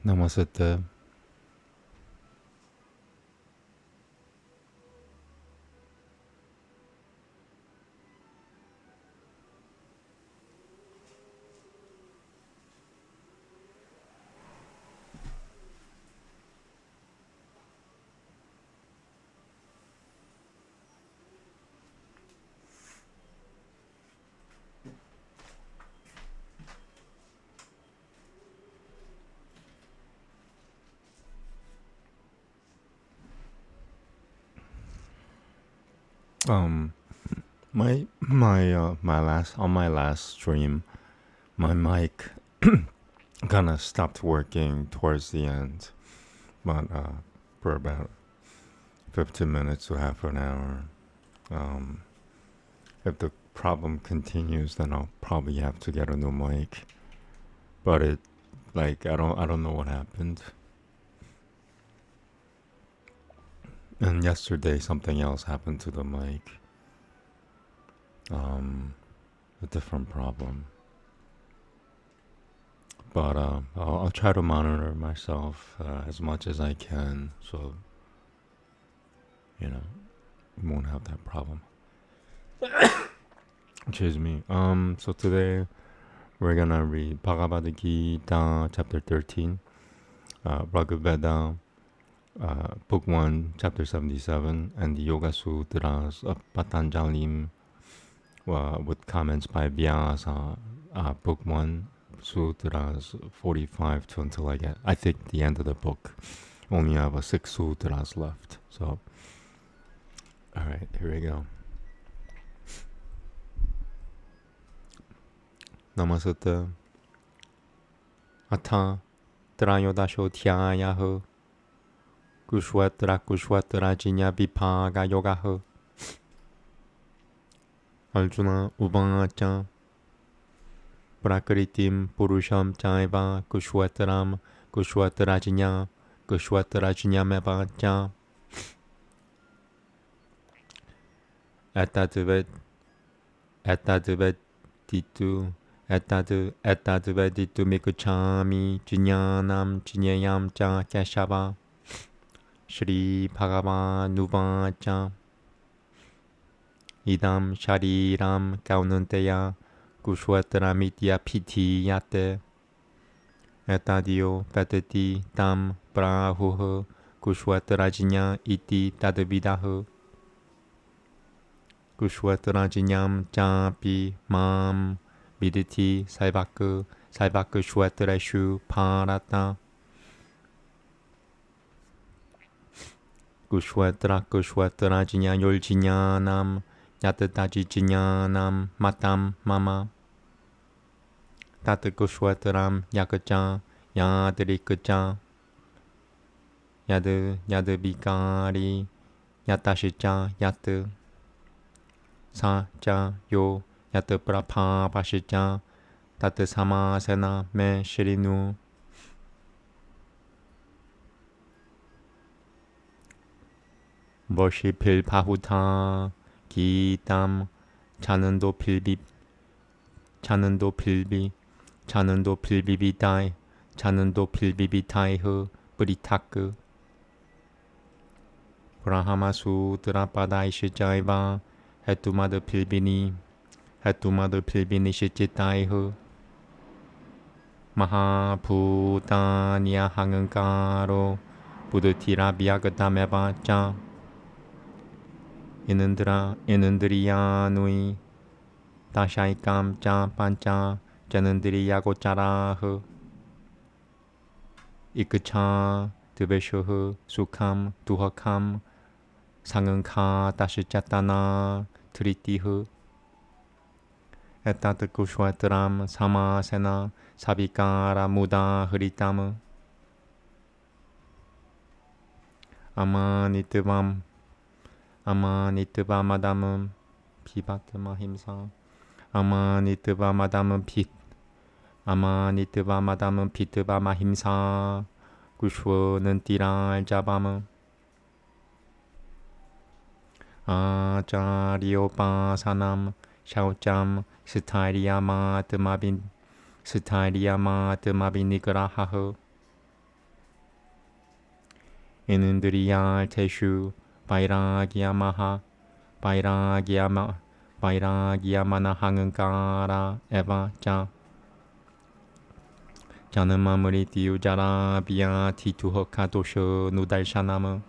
Namaste. Um, my last stream, my mic kind of stopped working towards the end, but for about 15 minutes to half an hour. Um, if the problem continues, then I'll probably have to get a new mic. But I don't know what happened. And yesterday something else happened to the mic. A different problem. But I'll try to monitor myself as much as I can, so we won't have that problem. Excuse me. So today we're gonna read Bhagavad Gita, chapter 13, Rig Veda, book 1, chapter 77, and the Yoga Sutras of Patanjali, with comments by Vyasa, book 1, Sutras 45 to until I think the end of the book. Only have 6 sutras left. So, alright, here we go. Namaste. Atha Trayodashodhyayah Kushwatra Jinya Viphaga Yogaha. Arjuna Uvacha Prakritim Purusham Chaiva Kushwatram Kushwatrajinya Kushwatrajinyameva Etadveditu Mikuchami Jinyanam Jinyayam Cha Keshava Shri Bhagavan Idam Shariram Kaunanteya Kushwatramitya Piti Yate Etadio Patati Tam Prahuha Kushwatrajinya Iti Tadvidaha Kushwatrajinyam Chapi Mam Viditi Saivaka Shwatreshu Parata Kushwatrajinya Yolchinyanam Yatatajijanam Matam Mama Tata Kushwatram Yakacha Yadrikacha Yadabikari Yatashicha Yat Sa Cha Yo Yata Prapha Pashicha Tata Samasena Me Shirinu Voshipil Pahuta Gitam Chanando Pilbi Vitai Chanando Pilbi Vitai Ho Puritak Brahma Sutra Padai Shijaiva Hetumada Pilbini Shichitai Ho Mahaputanya Hangankaro Buddhitira Vyagatameva Cha Inundriyanui Dashaikam Cha Pancha Janandriyagocharaha Ikacha Deveshoha Sukham Duhakam Sanganka Dashichatana Tritiha Etat Kushwatram Samasena Savikara Muda Hritama Amanitvamadamam Pipatamahimsa Amanitvamadamam Pitavamahimsa Kushwanantira Jabama Acharyopasanam Shaucham Sthairyamatamabinigraha Inundriyalteshu Vairagyamaha Vairagyamana Hangkara Eva Cha Janamamriti Ujara Bia Tituho Katosho Nudalshanama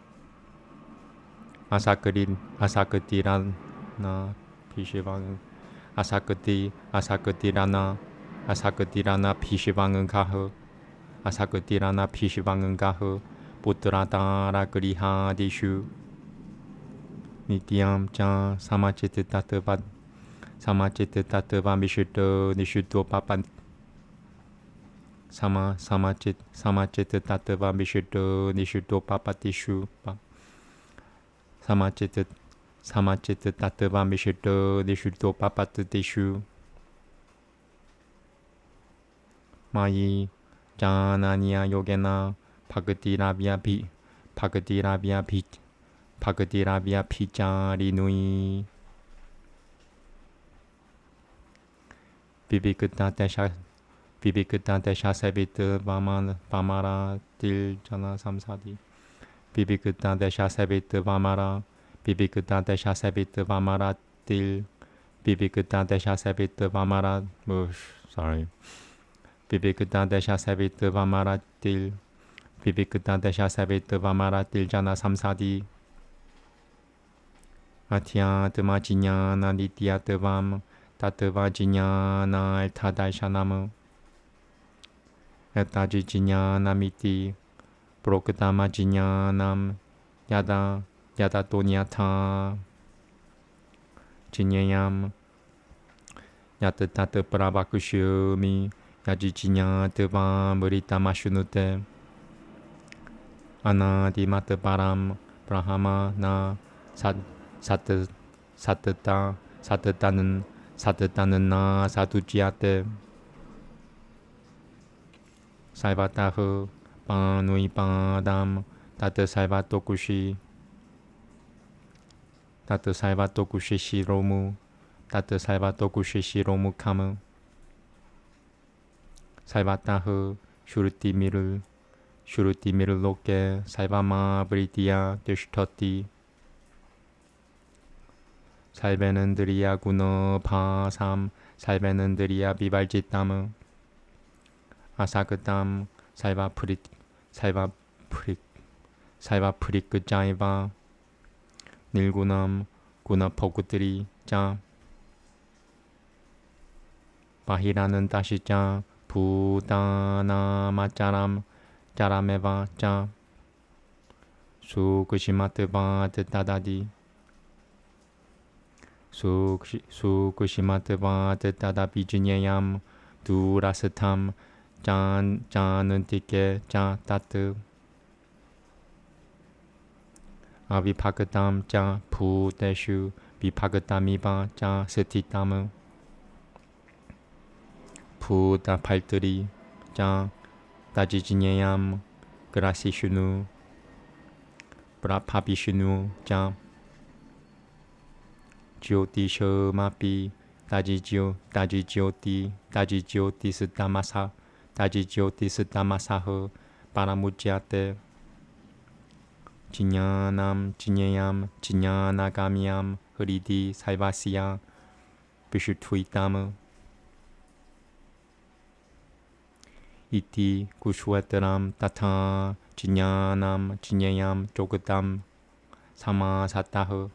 Asakatirana Pishivang Asakatirana Pishivangan Kaho Asakatirana Pishivangan Kaho Putratara Griha Dishu Nityam Cha Samachittatva Mishito Nishuto Papan Samachittatva Mishito Nishuto Papatishu Samachittatva Mishito Nishuto Papatishu Mayi Jananya Yogena Bhagatiravya Pichari Nui Vivikata Desha Savita Vamara Til Jana Samsadi Vivikata Desha Savita Vamara Vivikata Desha Savita Vamara Til Vivikata Desha Savita Vamara Vivikata Desha Savita Vamara Til Vivikata Desha Savita Vamara Til Jana Samsadi Atyatma Jinyana Nityatvam Tatva Jinyana Eltadaishanam Etaji Jinyana Miti Prokatama Jinyanam Yada Tonyata Jinyayam Yatata Pravakushumi Yaji Jinyatva Muritama Shunute Anadimata Param Brahma Na Satatanan na satujyate Saivataho Panui Padam Tata Saivatokushi Shiromu Tata Saivatokushi Shiromu Kama Saivataho Shuruti Miru Loke Saivama Vritia Tishtoti 살베는드리야 구너 파삼 살베는드리야 비발짓담 아사그담 살바프릭 그자이바 닐구남 구나포구들이 자 바히라는 다시 자 부다나마짜람 짜라메바 자 수그시마트바 뜻다다디 Sukushimata tada pijinyayam durasatam janantike tatu avipagatam ja puteshu vipagatamiba ja setitam puta palturi ja dajijinyayam grasishunu brapabishunu ja Jyotisho mapi Daji Jyoti Sudamasaho Paramujyate Jinyanagamyam Hridi Saivasya Vishutuitam Iti Kushwataram Tata Jinyayam Jogatam Samasataho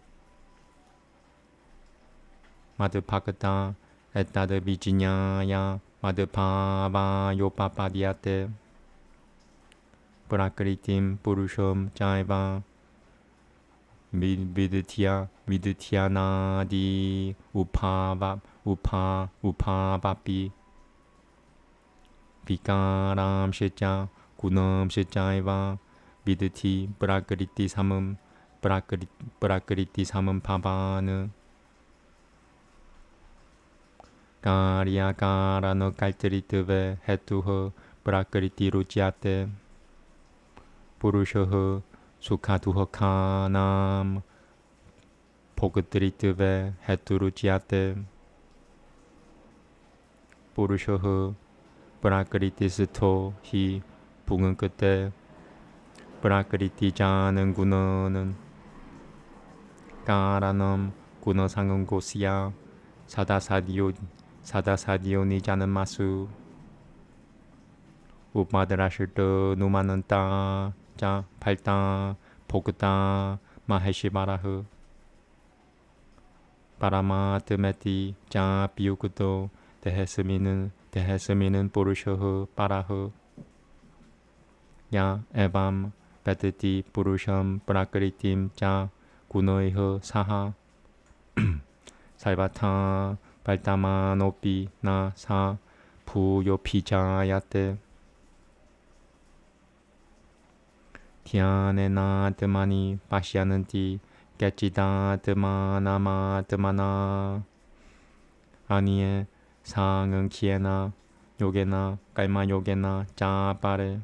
Madhupakata Ettada Vijinyaya Madhupava Yopapadiate Prakritim Purusham Jaiva Vidutyanadi Upavapi Vikaram Shecha Gunam Shechaiva Viduti Prakriti Samam Pavana Karyakara no kalteritve hetuho prakriti ruchyate Purushoho sukhatuho kanam Pogutritve hetu ruchyate Purushoho prakriti sito hi pungankate prakritijanan gunanan karanam gunasangan gosya sadasadyo nijanan masu Upadarashirta numananta ja palta bhogata maheshivaraha paramatmeti ja piyukuto tehesmi는 purushaha paraha ya evam vedati purusham prakritim ja gunoiha saha sarvata paltamanopi na sa bhuyopijayate dhyanenatmani pashyananti gacchidatmanamaatmana aniye 상응키에나 요게나 깔마 요게나 짜바레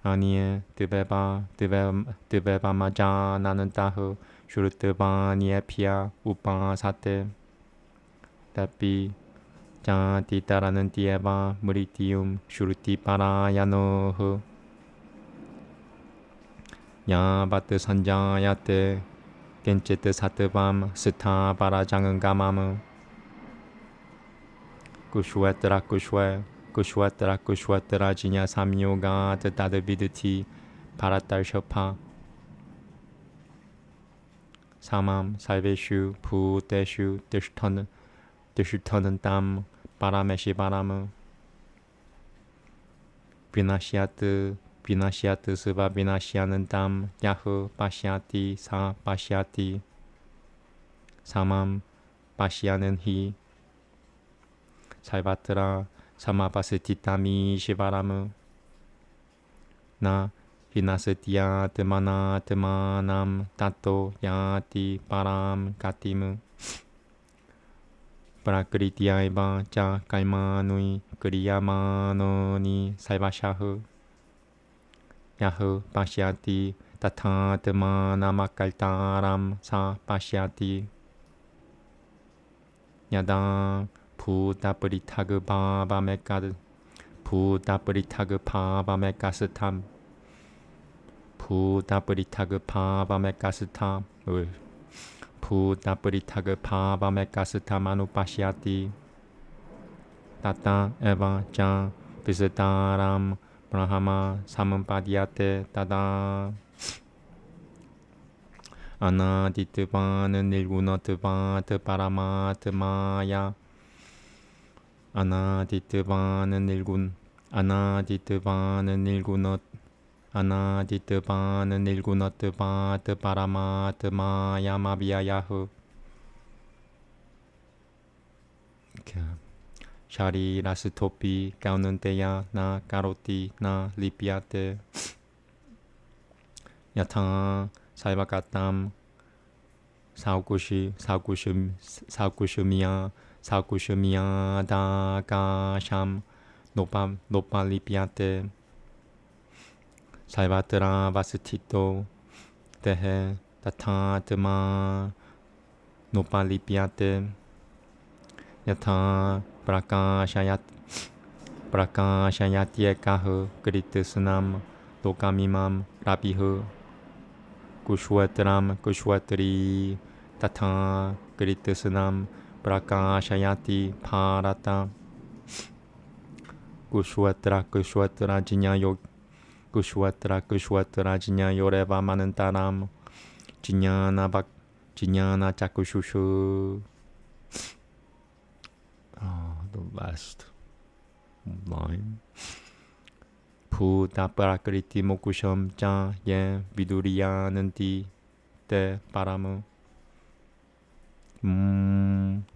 아니에 드베바마자 나는 따흐 슈르트바니에피아 우파사테 따삐 짜티따라는 띠에바 무리티움 슈르티파라야노흐 야바트 선자야테 겐체트 사트밤 스타바라장은 가마무 Kushwetara jinya samyoga tada vidati paratarshapa samam salveshu puteshu tishtanantam parameshivaram vinashyat suva vinashyanantam yahu pashyati sa pashyati samam pashyananhi 살바트라 사마바스티타미 시바라무 나 히나스티야 드마나 드마남 따또 야티 바람 가티무 프라크리티아이바 자 깔마누이 그리야마노니 살바샤흐 야흐 파시아티 타타 드마나마칼타람 사 파시아티 야당 부다브리타그 바바메카드 부다브리타그 바바메카스탐 부다브리타그 바바메카스탐 부다브리타그 바바메카스탐 아누파시아티 타타 에바 자 비스타람 브라하마 사문파디아테 타다 아나디트바는 일구너트바트 파라마트마야 아나디트바는 일구너트바트 파라마트마야 마비야야흐 샤리라스토피 까우는데야 나 까로티 나 리피아테 야타 살바카탐 사구슈미야 다가샴 노팔리피아테 살바트라 바스티토 데헤 타타트마 노팔리피아테 야타 브라카샤야티에카흐 그리트스남 도카미맘 라비흐 구슈와트리 타타 그리트스남 브라카샤야티 파라타 구슈와트라 지냐 요레바 마는 따람 지냐나 자쿠슈슈. The last line. 부다 프라크리티 모쿠샴 자예 비두리야는티 때 바람은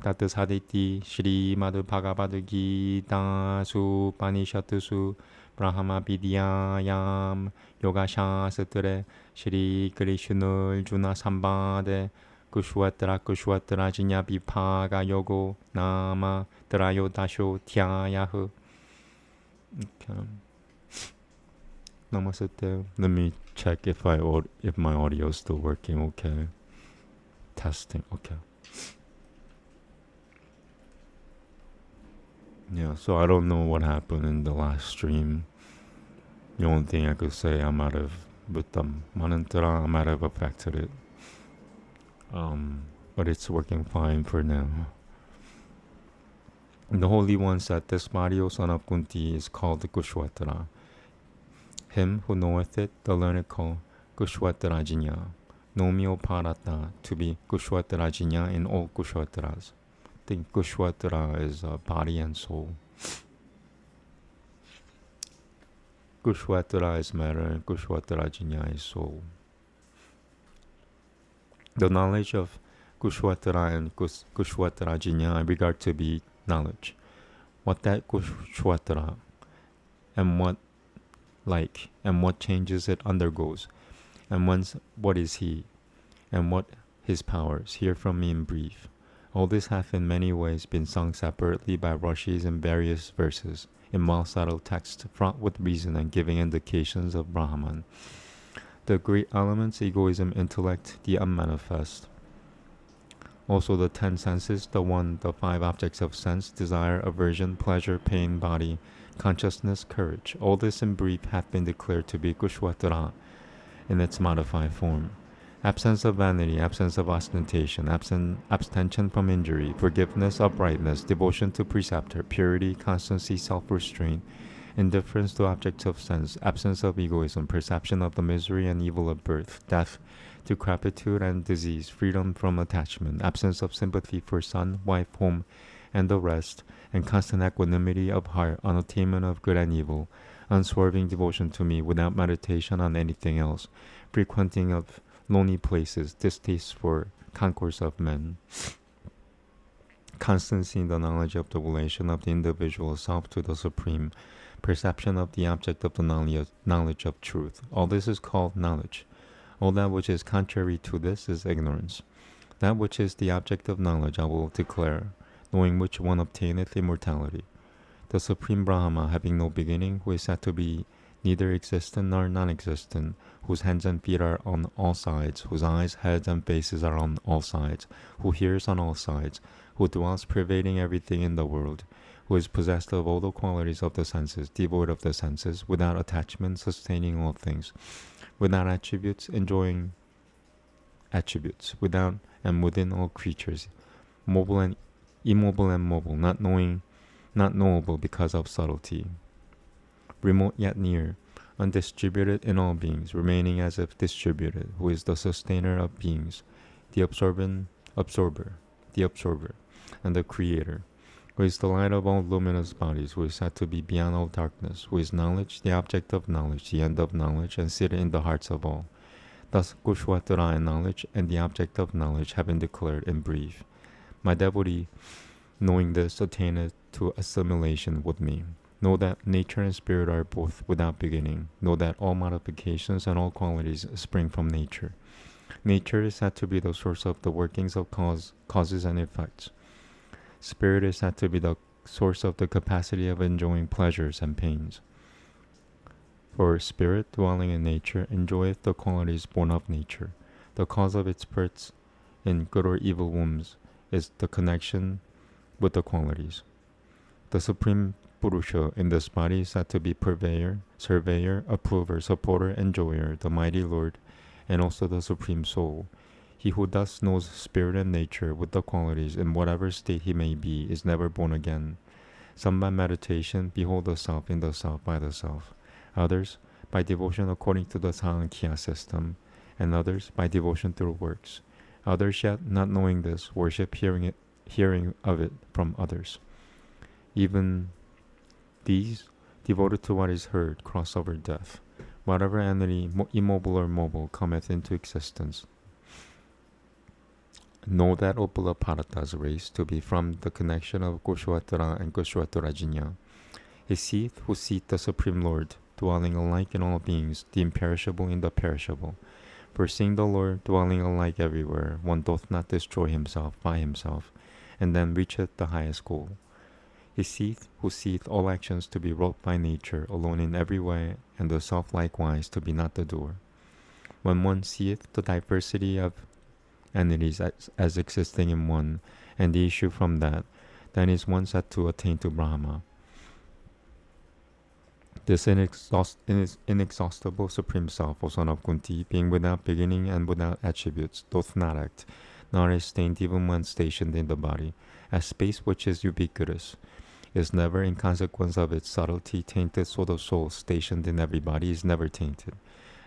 따뜻하디티 시리마드 바가바드 기타 수파니샤트수 브라하마 비디야얌 요가샤스트레 시리 그리슈널 주나 삼바데 구슈와트라 지냐 비파가 요고 나마 드라요 다쇼 티아야흐. Okay. Namaste. Let me check if my audio is still working. Okay. Testing. Okay. Yeah, so I don't know what happened in the last stream. The only thing I could say, I might have, with the mantra, I might have affected it. But it's working fine for now. The Holy One said, this body, O son of Kunti, is called Kushwatra. Him who knoweth it, the learned call Kushwatrajinya. Know me, O Parata, to be Kushwatrajinya in all Kushwatras. I think Kushwatra is body and soul. Kushwatra is matter and Kushwatrajinya is soul. The knowledge of Kushwatra and Kushwatrajinya I regard to be knowledge. What that Kushwatra and what changes it undergoes, and what is he, and what his powers. Hear from me in brief. All this hath in many ways been sung separately by Rishis in various verses, in well-settled texts, fraught with reason and giving indications of Brahman. The great elements, egoism, intellect, the unmanifest. Also the 10 senses, the 5 objects of sense, desire, aversion, pleasure, pain, body, consciousness, courage. All this in brief hath been declared to be Kushwatra in its modified form. Absence of vanity, absence of ostentation, abstention from injury, forgiveness, uprightness, devotion to preceptor, purity, constancy, self-restraint, indifference to objects of sense, absence of egoism, perception of the misery and evil of birth, death, decrepitude and disease, freedom from attachment, absence of sympathy for son, wife, home, and the rest, and constant equanimity of heart, unattainment of good and evil, unswerving devotion to me without meditation on anything else, frequenting of lonely places, distaste for concourse of men, constancy in the knowledge of the relation of the individual self to the Supreme, perception of the object of the knowledge of truth. All this is called knowledge. All that which is contrary to this is ignorance. That which is the object of knowledge I will declare, knowing which one obtaineth immortality. The Supreme Brahma, having no beginning, who is said to be neither existent nor non-existent, whose hands and feet are on all sides, whose eyes, heads, and faces are on all sides, who hears on all sides, who dwells pervading everything in the world, who is possessed of all the qualities of the senses, devoid of the senses, without attachment, sustaining all things, without attributes, enjoying attributes, without and within all creatures, mobile and immobile and mobile, not knowable because of subtlety, remote yet near, undistributed in all beings, remaining as if distributed, who is the sustainer of beings, the absorber, and the creator, who is the light of all luminous bodies, who is said to be beyond all darkness, who is knowledge, the object of knowledge, the end of knowledge, and seated in the hearts of all. Thus Kushwatra and knowledge and the object of knowledge have been declared in brief. My devotee, knowing this, attaineth to assimilation with me. Know that nature and spirit are both without beginning. Know that all modifications and all qualities spring from nature. Nature is said to be the source of the workings of causes and effects. Spirit is said to be the source of the capacity of enjoying pleasures and pains. For spirit, dwelling in nature, enjoyeth the qualities born of nature. The cause of its births in good or evil wombs is the connection with the qualities. The Supreme Purusha in this body is said to be purveyor, surveyor, approver, supporter, enjoyer, the mighty Lord, and also the Supreme Soul. He who thus knows spirit and nature with the qualities in whatever state he may be is never born again. Some by meditation behold the self in the self by the self. Others by devotion according to the Sankhya system, and others by devotion through works. Others yet, not knowing this, worship hearing of it from others. Even these, devoted to what is heard, cross over death. Whatever entity, immobile or mobile, cometh into existence, know that Upalaparata's race to be from the connection of Kushwatra and Kushwatrajinya. He seeth who seeth the Supreme Lord, dwelling alike in all beings, the imperishable in the perishable. For seeing the Lord dwelling alike everywhere, one doth not destroy himself by himself, and then reacheth the highest goal. He seeth who seeth all actions to be wrought by nature, alone in every way, and the self likewise to be not the doer. When one seeth the diversity of entities as existing in one, and the issue from that, then is one said to attain to Brahma. This inexhaustible Supreme Self, O son of Kunti, being without beginning and without attributes, doth not act, nor is stained even when stationed in the body, as space which is ubiquitous, is never in consequence of its subtlety tainted, so the soul stationed in every body is never tainted.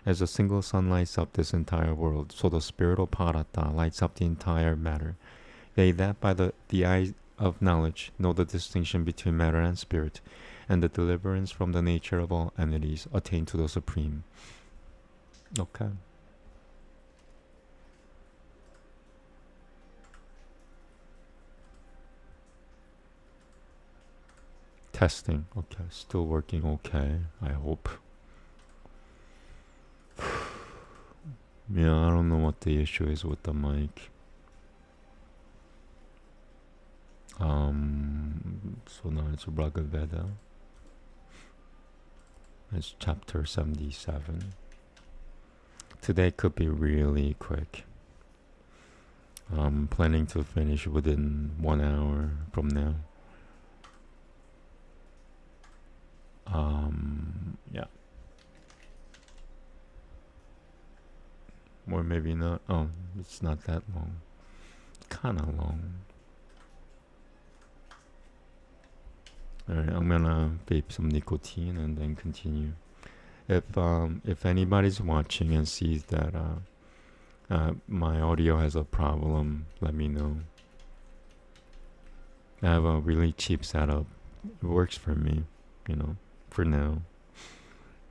As a single sun lights up this entire world, so the spirit of Parata lights up the entire matter. They that by the eye of knowledge know the distinction between matter and spirit, and the deliverance from the nature of all entities, attain to the Supreme. Okay. Testing. Okay, still working okay, I hope. Yeah, I don't know what the issue is with the mic. So now it's Bhagavad Gita. It's chapter 77. Today could be really quick. I'm planning to finish within 1 hour from now. Yeah. Or maybe not. Oh, it's not that long. Kinda long. Alright, I'm gonna vape some nicotine and then continue. If anybody's watching and sees that my audio has a problem, let me know. I have a really cheap setup. It works for me, for now.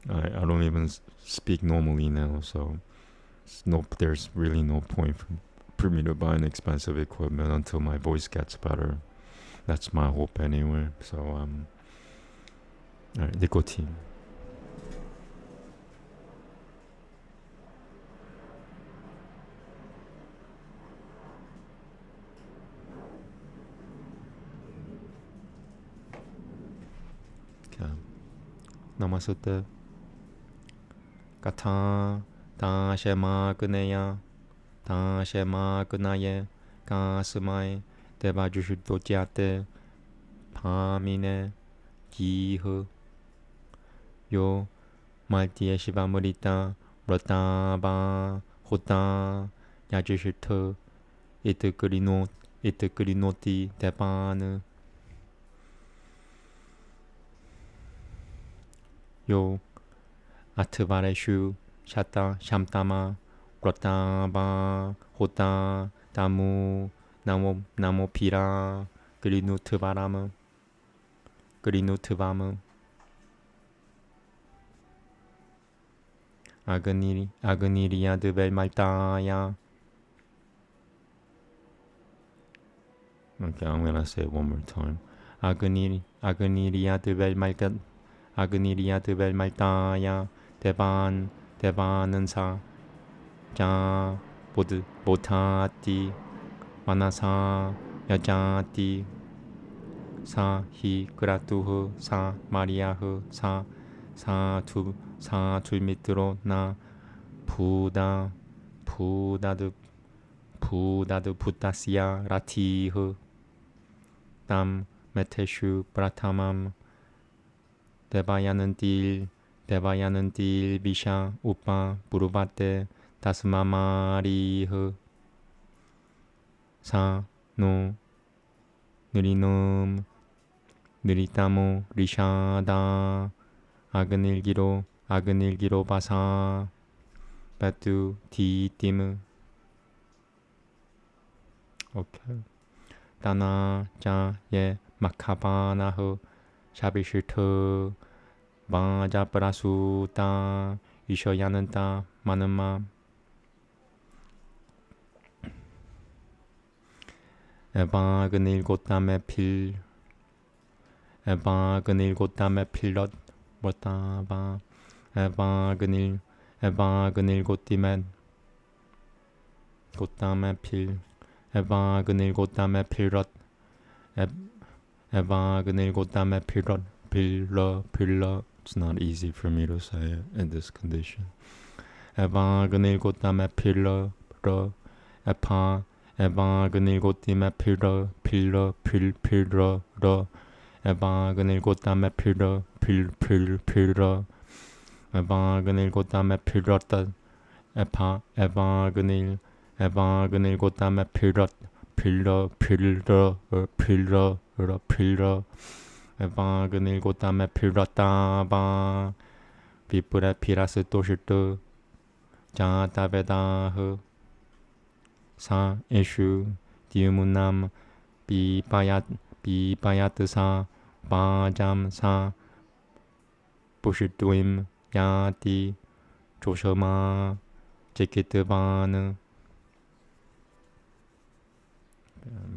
I don't even speak normally now, so there's really no point for me to buy an expensive equipment until my voice gets better. That's my hope anyway. So alright, nicotine. Okay. Namaste. Kata ta shema kuneya ta shema kunaye ka sumai deba jushuto jate pamine gihu yo maltiye shivamurita rata ba hota yajushuto itukurinoti debanu yo Atvareshu Shata Shamtama Rata Hota Damu Namo Pira Grinutvaramu Agoniria de Velmaltaya. Okay, I'm gonna say it one more time. Agoniria de Velmaltaya. Agoniria de Velmaltaya. 대반은사 자 못하디 만나사 여자디 사히 그라투흐 사 마리아흐 사 둘밑으로 나 부다드 부타시아 라티흐 땀 메테슈 브라타맘 데바야는 딜 비샤 우파 부르바테 다스마마리흐 사노 느리놈 느리타모 리샤다 아그닐기로 바사 바투 디티무. 오케이. 다나 자예 마카바나흐 샤비슈트 바자 프라수타 이셔야는타 마는마 에바근 일곱 담의 필럿 뭐다바 에바근 일곱 디맨 곧담의 필 에바근 일곱 담의 필럿 에바근 일곱 담의 필럿 필러. It's not easy for me to say it in this condition. 에바근 일곱 담의 필러 에파 에바근 일곱 담의 필러 에바근 일곱 담의 필러 필러 에바그닐 고담에 필렀다 에바그닐 고담에 필러 에바그닐 고담에 필렀다 바 비프레 피라스 또시트 자타베다흐 사 에슈 디우문남 비바야트사 바잠사 부시뚜임 야티 조셔마 제키트바는.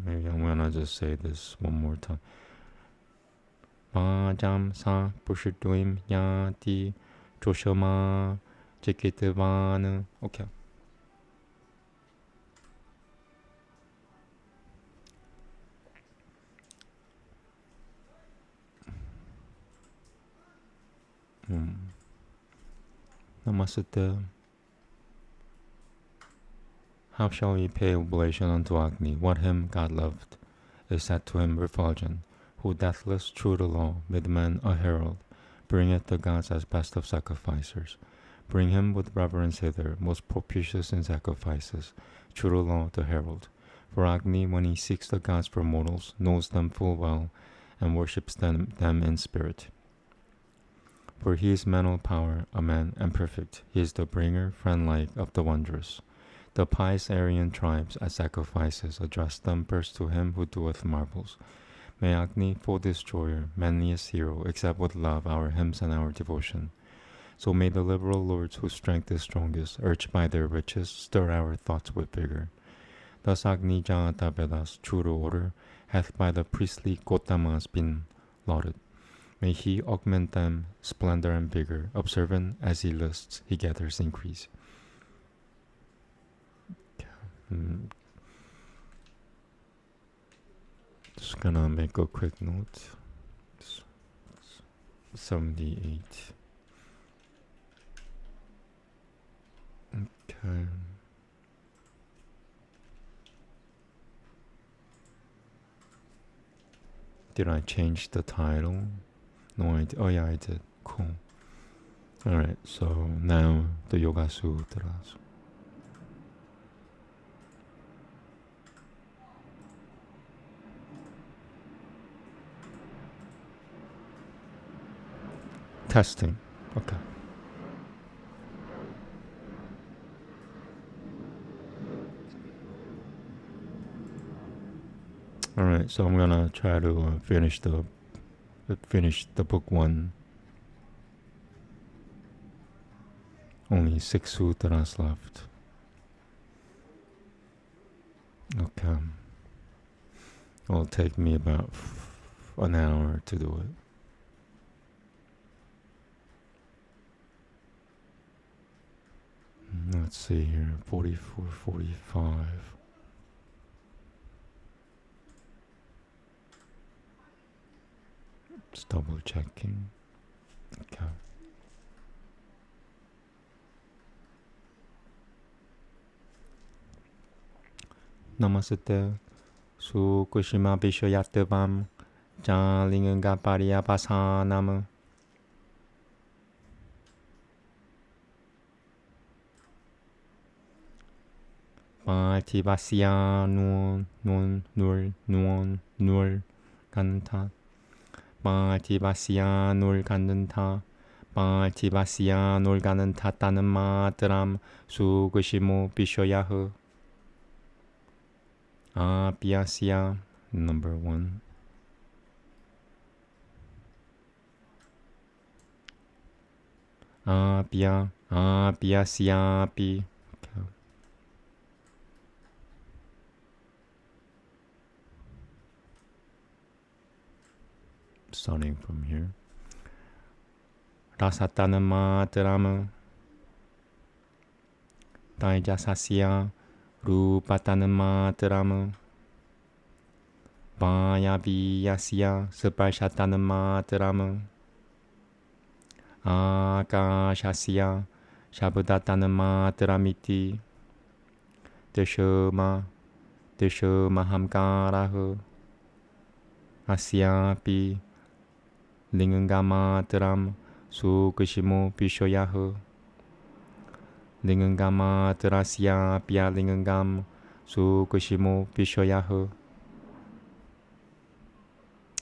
Maybe I'm gonna just say this one more time. 바잠사 부시뚜임 야티 조셔마 제키트바는. Okay. Namaste. How shall we pay oblation unto Agni? What him God loved is said to him refulgent, who deathless, true to law, made men a herald, bringeth the gods as best of sacrificers. Bring him with reverence hither, most propitious in sacrifices, true to law, the herald. For Agni, when he seeks the gods for mortals, knows them full well, and worships them in spirit. For he is mental power, a man, and perfect. He is the bringer, friend-like, of the wondrous. The pious Aryan tribes, as sacrifices, address them first to him who doeth marvels. May Agni, full destroyer, manliest hero, accept with love our hymns and our devotion. So may the liberal lords whose strength is strongest, urged by their riches, stir our thoughts with vigor. Thus Agni Jatavedas, true to order, hath by the priestly Gotamas been lauded. May he augment them splendor and vigor, observant as he lists, he gathers increase. Just gonna make a quick note. 78. Okay. Did I change the title? No, I did. Oh yeah, I did. Cool. Alright, so now the Yoga Sutras. Testing. Okay. Alright, so I'm gonna try to finish the book one. Only 6 sutras left. Okay. It'll take me about an hour to do it. Let's see here, 44, 45. Just double checking. Okay. Namaste. Sukushima Vishayatabam Jalinganga Pariya Pasanam. Tibasya nur Kanta. Tibasya nur Kandanta. Tibasya nur Gananta Tanam Sukushimo Vishayahu. Vyasa, number 1. Vyasyapi. Okay. Starting from here. Rasatanamatarama. Taijasasya. Rupatanamatarama. Vayabhyasya Saparshatanamatarama. Akashasya Shabdatanamataramiti. Deshamahamkaraha. Asyapi 링은가마드람 수그시모 비쇼야흐 링은가마드라시아 비아링은감 수그시모 비쇼야흐.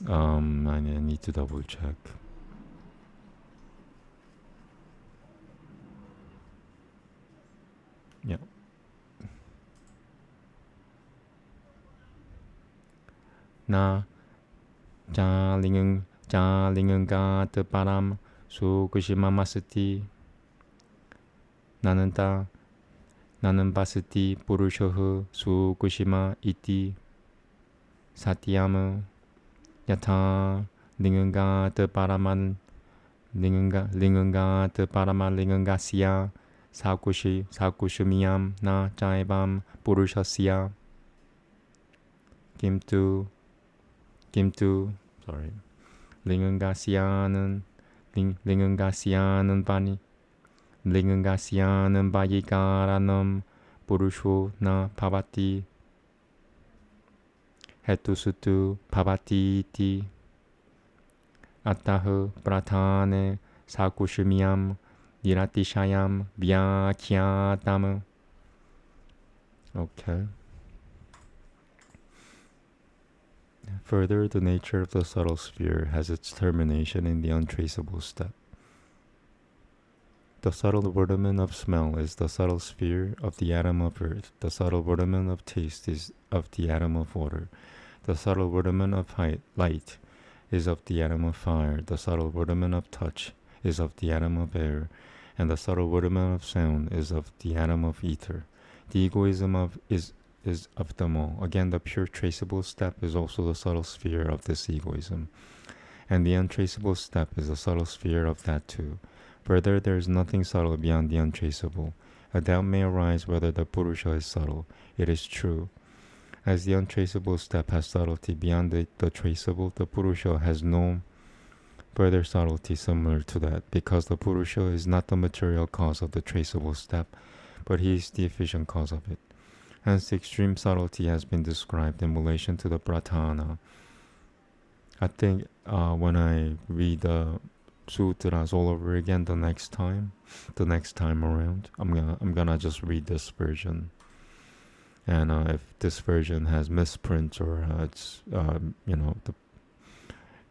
I need to double check. Yeah. 나 자링은가 뜻바람 수그시마마스티 나는 바스티 부르셔흐 수그시마 이티 사티야무 야타 링은가 뜻바라만 링은가 뜻바라만 링은가시야 사쿠슈미얌 나 자이밤 부르셔시야 김투 sorry 링은가시야는 바이가라넘 부르쇼 나 바바티 헤투수투 바바티티 아타흐 프라타네 사쿠슈미얌 니라티샤얌 비아키아담. Okay. Further, the nature of the subtle sphere has its termination in the untraceable step. The subtle rudiment of smell is the subtle sphere of the atom of earth. The subtle rudiment of taste is of the atom of water. The subtle rudiment of light is of the atom of fire. The subtle rudiment of touch is of the atom of air. And the subtle rudiment of sound is of the atom of ether. The egoism is of them all. Again, the pure traceable step is also the subtle sphere of this egoism. And the untraceable step is the subtle sphere of that too. Further, there is nothing subtle beyond the untraceable. A doubt may arise whether the Purusha is subtle. It is true. As the untraceable step has subtlety beyond the traceable, the Purusha has no further subtlety similar to that, because the Purusha is not the material cause of the traceable step, but he is the efficient cause of it. Hence, the extreme subtlety has been described in relation to the Pratana. I think when I read the Sutras all over again the next time around, I'm gonna just read this version. And if this version has misprints or it's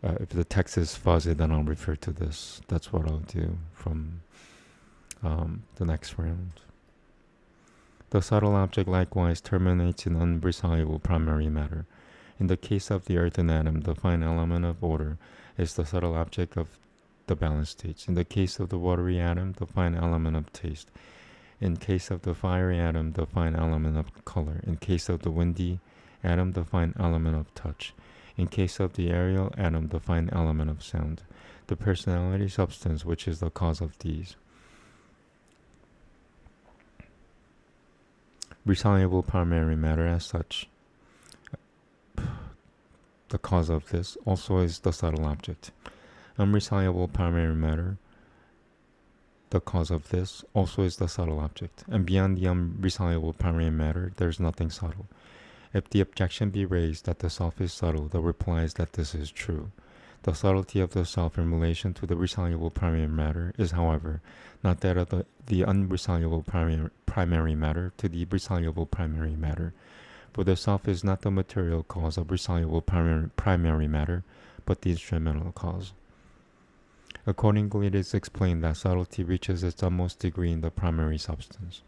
if the text is fuzzy, then I'll refer to this. That's what I'll do from the next round. The subtle object likewise terminates in unresoluble primary matter. In the case of the earthen atom, the fine element of order is the subtle object of the balance states. In the case of the watery atom, the fine element of taste. In case of the fiery atom, the fine element of color. In case of the windy atom, the fine element of touch. In case of the aerial atom, the fine element of sound. The personality substance, which is the cause of these. Resoluble primary matter as such, the cause of this, also is the subtle object. Unresoluble primary matter, the cause of this, also is the subtle object. And beyond the unresoluble primary matter, there is nothing subtle. If the objection be raised that the self is subtle, the reply is that this is true. The subtlety of the self in relation to the resoluble primary matter is, however, not that of the unresoluble primary matter to the resoluble primary matter. For the self is not the material cause of resoluble primary matter, but the instrumental cause. Accordingly, it is explained that subtlety reaches its utmost degree in the primary substance.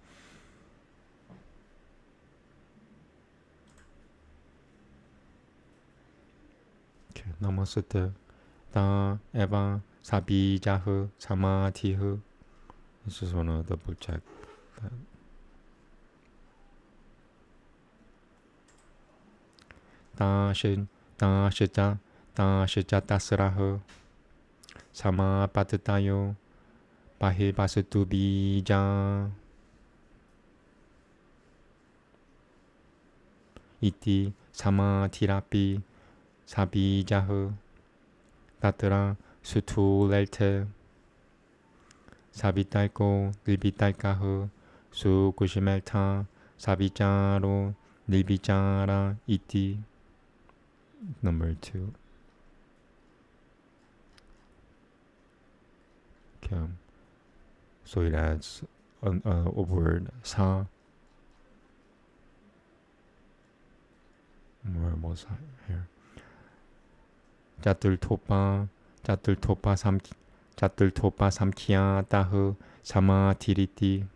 Okay, Namaste. Da eva sabijahu samatihu. This is one of the double check that. Da shija tasrahu sama patatayo bahi basatu bija iti sama tirapi sabijahu tatra sutulelte sabitalko libitalkahu sukushimelta sabijaro libijara iti. Number 2. Okay. So it adds a word sa. Where was I here? 자뜰토파 삼키야 따흐 사마티리티.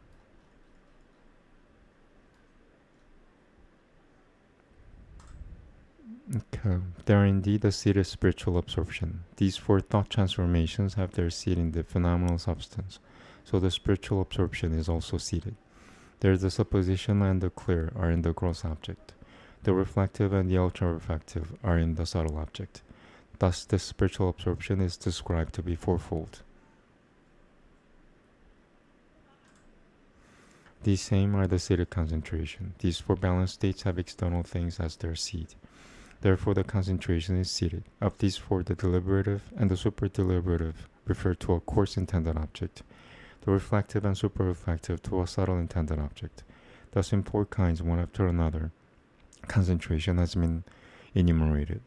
Okay. They are indeed a seed of spiritual absorption. These four thought transformations have their seed in the phenomenal substance, so the spiritual absorption is also seated. There the supposition and the clear are in the gross object. The reflective and the ultra-reflective are in the subtle object. Thus, this spiritual absorption is described to be fourfold. These same are the seed of concentration. These four balanced states have external things as their seed. Therefore, the concentration is seated. Of these four, the deliberative and the superdeliberative refer to a coarse intended object, the reflective and superreflective to a subtle intended object. Thus, in four kinds, one after another, concentration has been enumerated.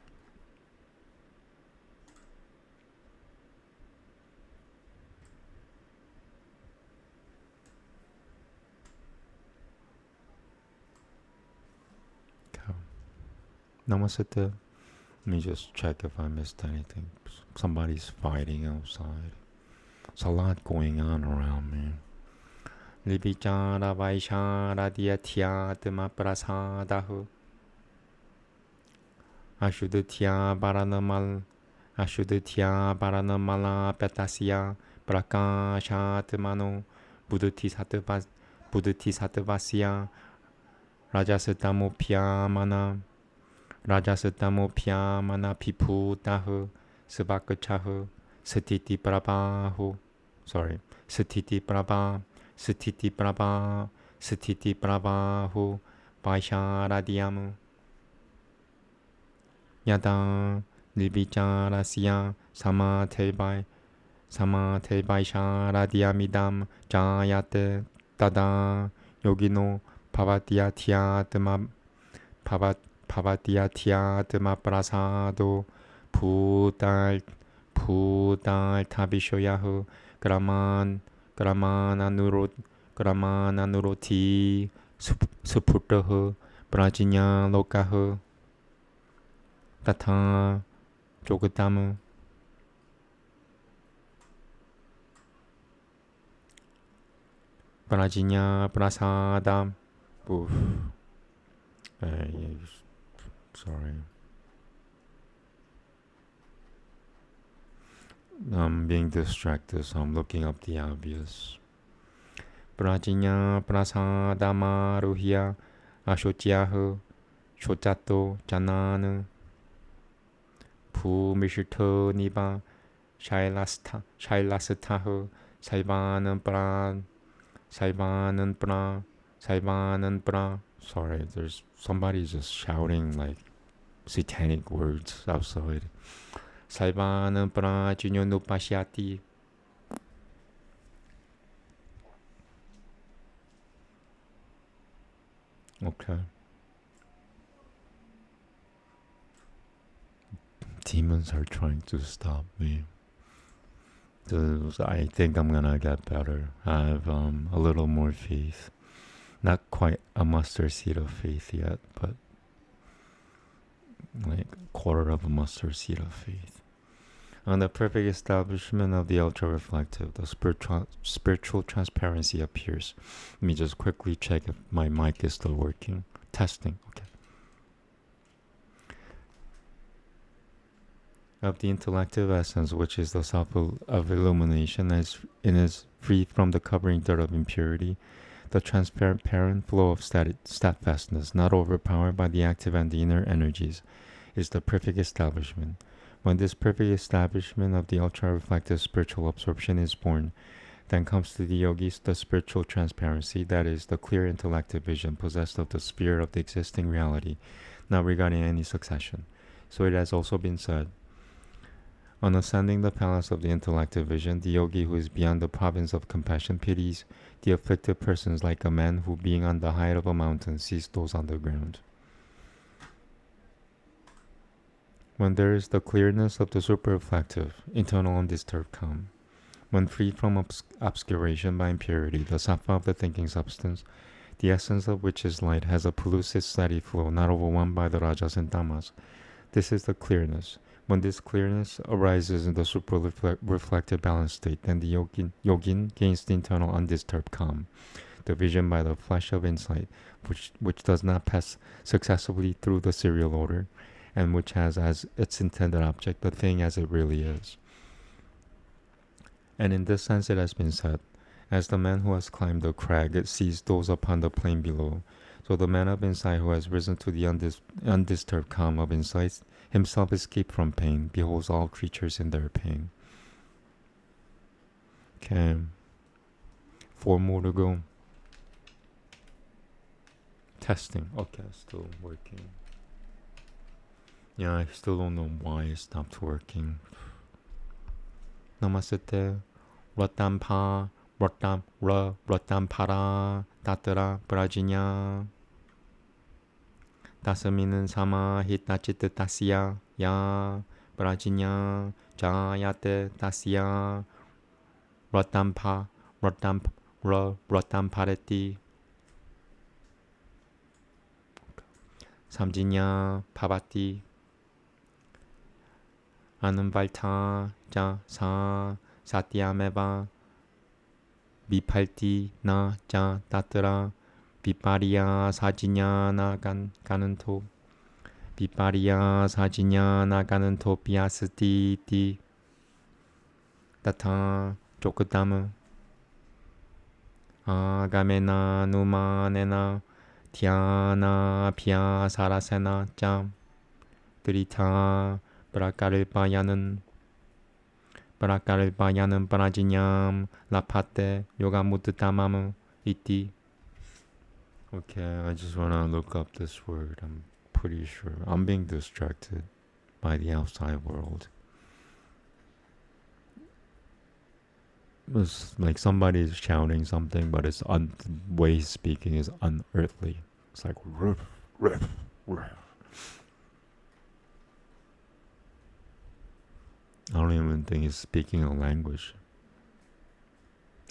Namaste. Let me just check if I missed anything. Somebody's fighting outside. There's a lot going on around me. Libichara Vaishara Diatya Prasadahu Ashudutya Baranamala Petasya Prakashatmano Buddhati Rajasatamo Mana Piputahu Sabakachahu Satiti Prabhahu. Satiti Prabhahu Vaisharadiyamu Yada Libicharasya Samate Vaisharadiyamidam Jayate Tada Yogino Pavatiyatyatma Prasado Pudal Tabishoyahu Gramananuroti Suputahu Prajinya Lokahu Tata Jogatamu Prajinya Prasadam. Oof. Sorry. I'm being distracted, so I'm looking up the obvious. Prajinya Prasadamaruhya Ashotyahu Shotato Jananu Pumishito Niba Shailasatahu Saivanan Pra. Sorry, there's somebody just shouting like satanic words outside. Saivanan Pra Jinyonupashyati. Okay. Demons are trying to stop me. I think I'm gonna get better. I have a little more faith. Not quite a mustard seed of faith yet, but like a quarter of a mustard seed of faith. On the perfect establishment of the ultra-reflective, the spiritual transparency appears. Let me just quickly check if my mic is still working. Testing, okay. Of the intellective essence, which is the self of illumination, is free from the covering dirt of impurity, the transparent flow of steadfastness, not overpowered by the active and the inner energies, is the perfect establishment. When this perfect establishment of the ultra-reflective spiritual absorption is born, then comes to the yogis the spiritual transparency, that is, the clear intellective vision possessed of the sphere of the existing reality, not regarding any succession. So it has also been said, on ascending the palace of the intellective vision, the yogi who is beyond the province of compassion pities the afflicted persons like a man who, being on the height of a mountain, sees those on the ground. When there is the clearness of the super-reflective, internal undisturbed calm, When freed from obscuration by impurity, the sattva of the thinking substance, the essence of which is light, has a pellucid steady flow, not overwhelmed by the rajas and tamas. This is the clearness. When this clearness arises in the super-reflected balanced state, then the yogin gains the internal undisturbed calm, the vision by the flash of insight, which does not pass successively through the serial order, and which has as its intended object the thing as it really is. And in this sense it has been said, as the man who has climbed the crag sees those upon the plain below, so the man of insight who has risen to the undisturbed calm of insight, himself escaped from pain, beholds all creatures in their pain. Okay. 4 more to go. Testing. Okay, still working. Yeah, I still don't know why it stopped working. Namaste. Ratampa. Ratampara. Tatara. Prajinya. Tasaminan sama hitachit tasya. Ya. Prajinya. Jayate tasya. Ratampareti. Samjinya Pavati Anamvalta Ja Sa Satyameva Vipalti Na Ja Tatra Vipariya Sajinya Na Gananto Vipariya Sajinya Na Gananto Piasati Ti Tata Jokadama Agamena Numanena Dhyana Pya Sarasena Jam Drita Prakaripayana Parajinyam Lapate Yoga Muttamam Iti. Okay, I just want to look up this word. I'm pretty sure. I'm being distracted by the outside world. It's like somebody's shouting something, but the way he's speaking is unearthly. It's like riff, riff, riff. I don't even think he's speaking a language.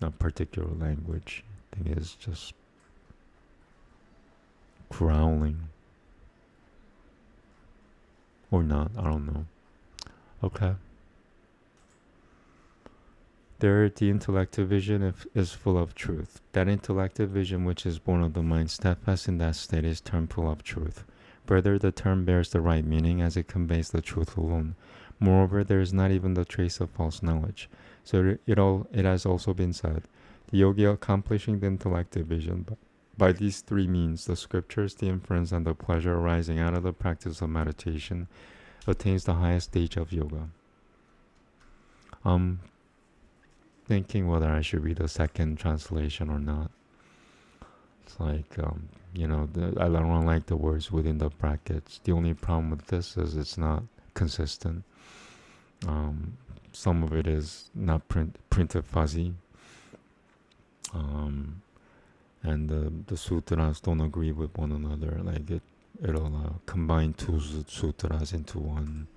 A particular language. I think it's just growling. Or not, I don't know. Okay. There, the intellective vision is full of truth. That intellective vision which is born of the mind steadfast in that state is termed full of truth. Further, the term bears the right meaning as it conveys the truth alone. Moreover, there is not even the trace of false knowledge. So it has also been said, the yogi accomplishing the intellective vision by these 3 means, the scriptures, the inference, and the pleasure arising out of the practice of meditation, attains the highest stage of yoga. Thinking whether I should read a second translation or not. It's like, I don't like the words within the brackets. The only problem with this is it's not consistent. Some of it is not printed fuzzy. And the sutras don't agree with one another. Like it'll combine 2 sutras into one.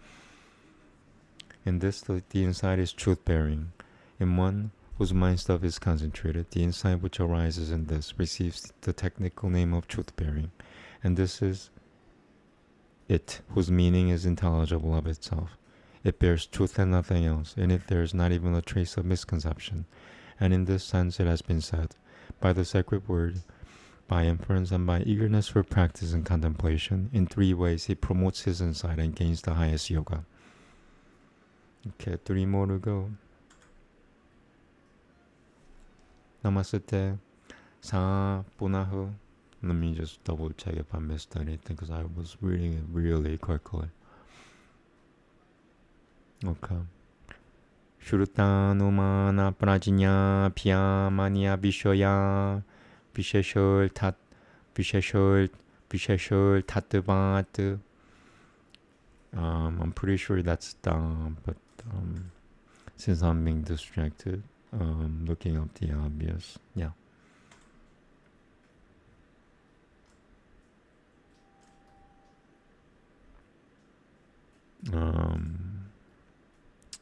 In this, the insight is truth-bearing. In one whose mind stuff is concentrated, the insight which arises in this receives the technical name of truth-bearing, and this is it, whose meaning is intelligible of itself. It bears truth and nothing else. In it there is not even a trace of misconception, and in this sense it has been said, by the sacred word, by inference, and by eagerness for practice and contemplation, in 3 ways he promotes his insight and gains the highest yoga. Okay, 3 more to go. Namaste. Sa Punahu. Let me just double check if I missed anything because I was reading it really quickly. Okay. Shrutanumana prajinya pyamania vishoya visheshol tatvat. I'm pretty sure that's done, but since I'm being distracted, looking up the obvious. Yeah.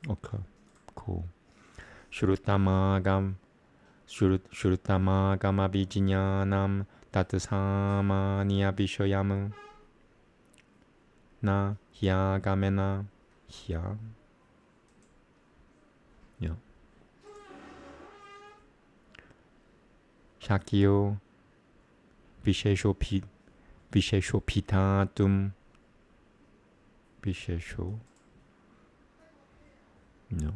Okay, cool. Shrutamagam Shrutamagamavijiñanam Tatasamaniya Vishoyam Na Hyagamena Hya. Yeah. Shakyo Visheshopitatum Vishesho. No.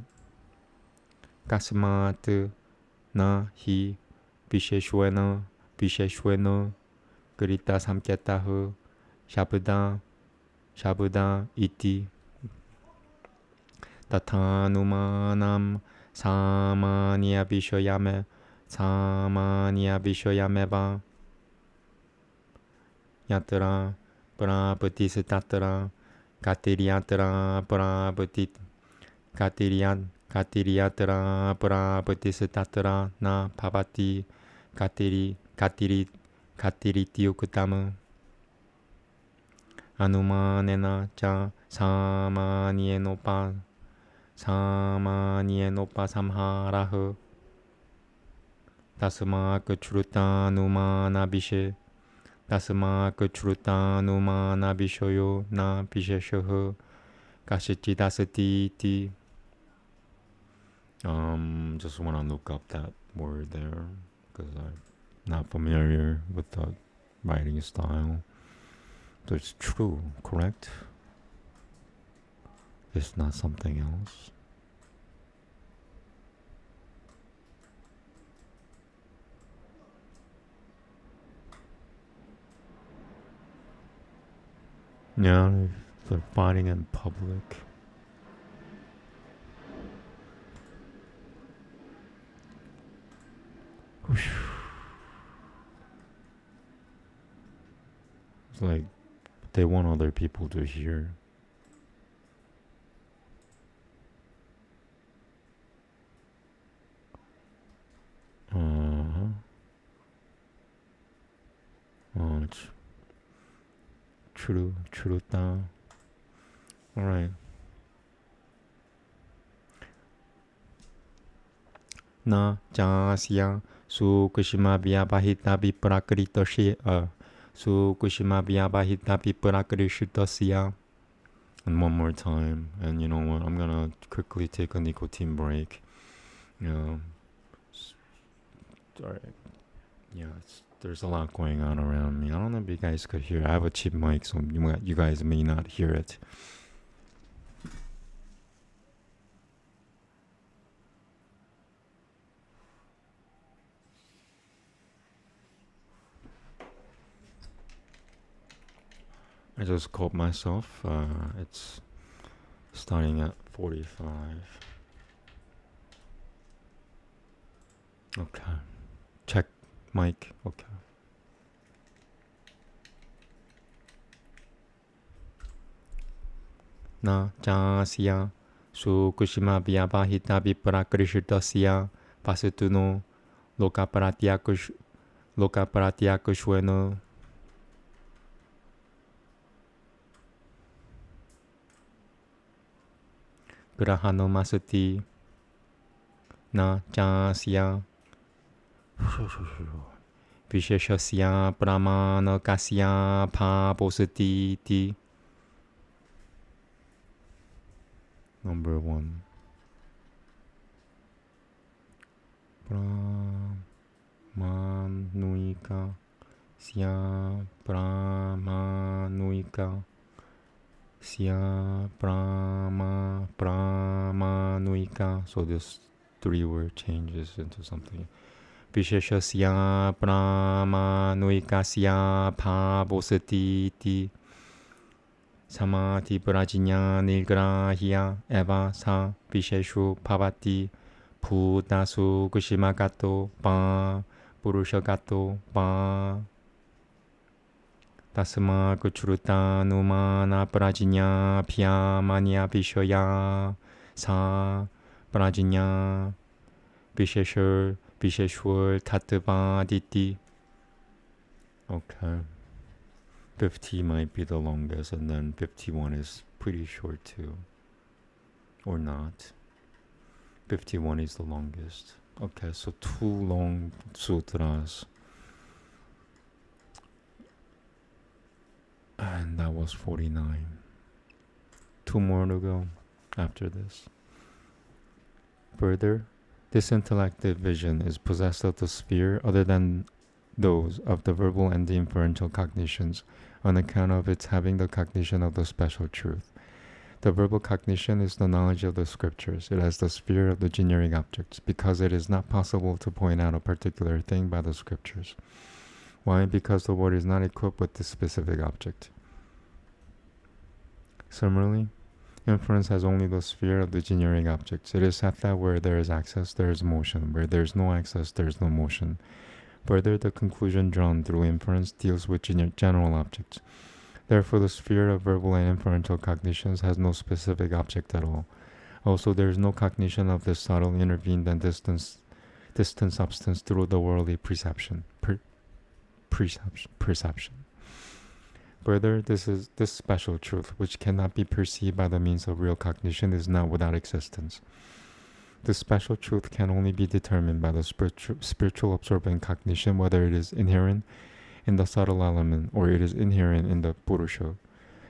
Kasmat Na Hi Visheshwena Grita Samkyatahu Shabda Iti Tathanumanam Samanya Vishoyameva Yatra Prabhutis Tatra Katiriyatra Prabhutis Tatra Na Bhavati Katiritiuktam Anumanena Cha Samanyenopa Samharaha Tasmak Chrutanumana Vishoyo Na Visheshaha Kashachidasati Iti. Just want to look up that word there because I'm not familiar with the writing style. So it's true, correct? It's not something else. Yeah, they're fighting in public. It's like they want other people to hear. Oh, it's true. All right. Na jasya sukushima vyabahita viprakritasya sukushima vyabahita viprakritasya. And one more time. And you know what? I'm gonna quickly take a nicotine break. Alright. Yeah, there's a lot going on around me. I don't know if you guys could hear. I have a cheap mic, so you guys may not hear it. I just caught myself. It's starting at 45. Okay. Check mic. Okay. Na jasya sukushima vyabahita viprakritasya pasituno lokapratyakushvena. Grahano masati na jasya visheshasya pramanakasya bhavosati iti. Number 1. Brahmanuika sya brahmanuika sya brahmanuika. So this 3-word changes into something. Visheshasya brahmanuika sya bhavosati iti. Samadhi prajñā nigrahya eva sa visheshu bhavati bhutasu kushimagato pa purushagato pa. Tasma kuchrutanumana prajñā pyamanya vishoya sa prajñā visheshur tattva-diti. Okay. 50 might be the longest, and then 51 is pretty short too. Or not. 51 is the longest. Okay, so 2 long sutras. And that was 49. 2 more to go after this. Further, this intellective vision is possessed of the sphere other than those of the verbal and the inferential cognitions on account of its having the cognition of the special truth. The verbal cognition is the knowledge of the scriptures. It has the sphere of the generic objects because it is not possible to point out a particular thing by the scriptures. Why? Because the word is not equipped with this specific object. Similarly, inference has only the sphere of the generic objects. It is said that where there is access, there is motion. Where there is no access, there is no motion. Further, the conclusion drawn through inference deals with general objects. Therefore, the sphere of verbal and inferential cognitions has no specific object at all. Also, there is no cognition of this subtle, intervened, and distant substance through the worldly perception. Further, this special truth, which cannot be perceived by the means of real cognition, is not without existence. This special truth can only be determined by the spiritual absorbing cognition, whether it is inherent in the subtle element or it is inherent in the Purusha.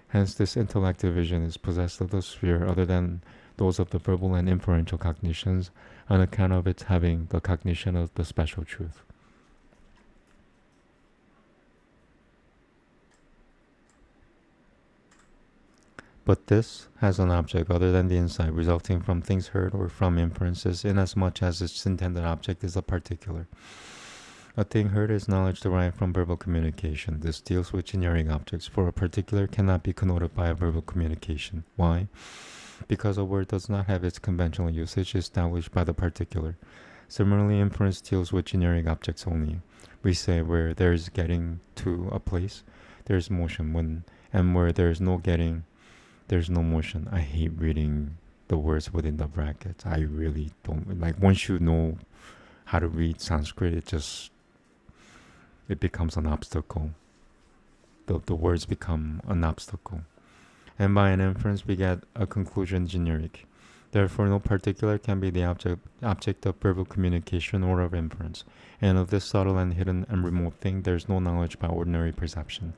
Hence, this intellective vision is possessed of the sphere other than those of the verbal and inferential cognitions on account of its having the cognition of the special truth. But this has an object other than the insight resulting from things heard or from inferences, inasmuch as its intended object is a particular. A thing heard is knowledge derived from verbal communication. This deals with generic objects, for a particular cannot be connoted by a verbal communication. Why? Because a word does not have its conventional usage established by the particular. Similarly, inference deals with generic objects only. We say where there is getting to a place, there is motion, and where there is no getting, there's no motion. I hate reading the words within the brackets. I really don't like. Once you know how to read Sanskrit, it becomes an obstacle. The words become an obstacle. And by an inference, we get a conclusion generic. Therefore, no particular can be the object of verbal communication or of inference. And of this subtle and hidden and remote thing, there is no knowledge by ordinary perception.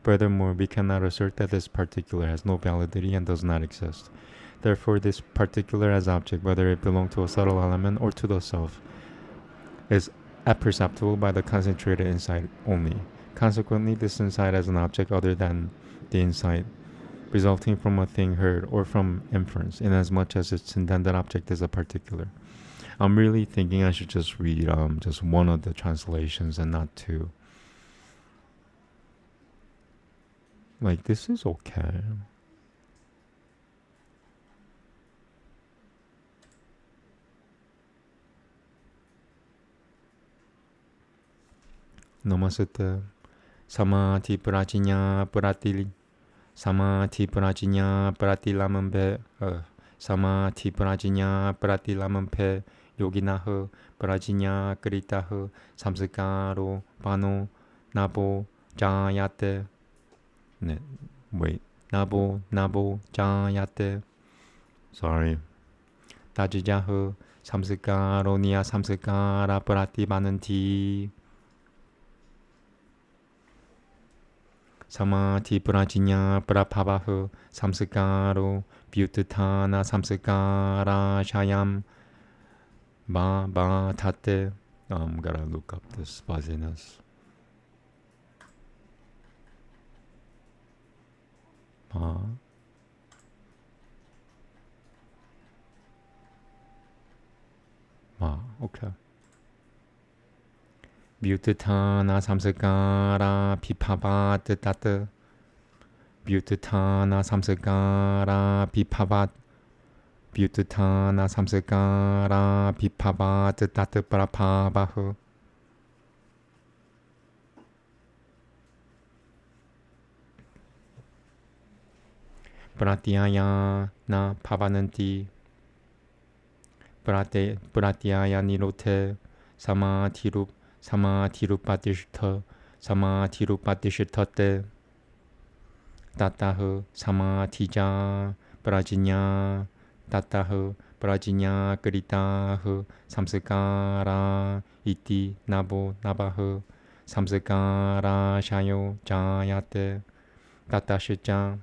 Furthermore, we cannot assert that this particular has no validity and does not exist. Therefore, this particular as object, whether it belong to a subtle element or to the self, is apperceptible by the concentrated insight only. Consequently, this insight as an object other than the insight resulting from a thing heard or from inference, inasmuch as its intended object is a particular. I'm really thinking I should just read just one of the translations and not two. Like, this is okay. Namaste. Samadhi prajinya pratili. Samadhi prajinya pratilamampe. Samadhi prajinya pratilamampe. Yoginaha prajinya kritaha. Samskaro pano nabo jayate. Nabo jayate. Sorry. Tajijaha samskaro niya samskara pratibananti. Samadhi prajinya prabhavaha samskaro vyutthana samskara shayam ba tate. I'm gonna look up this fuzziness. Okay. Vyutthana samskara pipavat tat. Vyutthana samskara pipavat. Vyutthana samskara pipavat tat prabhavaha. Pratyaya na pavananti. Pratyaya nirote. Samadhirupatishta. Samadhirupatishtate. Tataha samadhija prajinya. Tataha Prajinya Karitahu Samskara Iti Nabo Nabahu Samskara Shayo Jayate Tatashicha.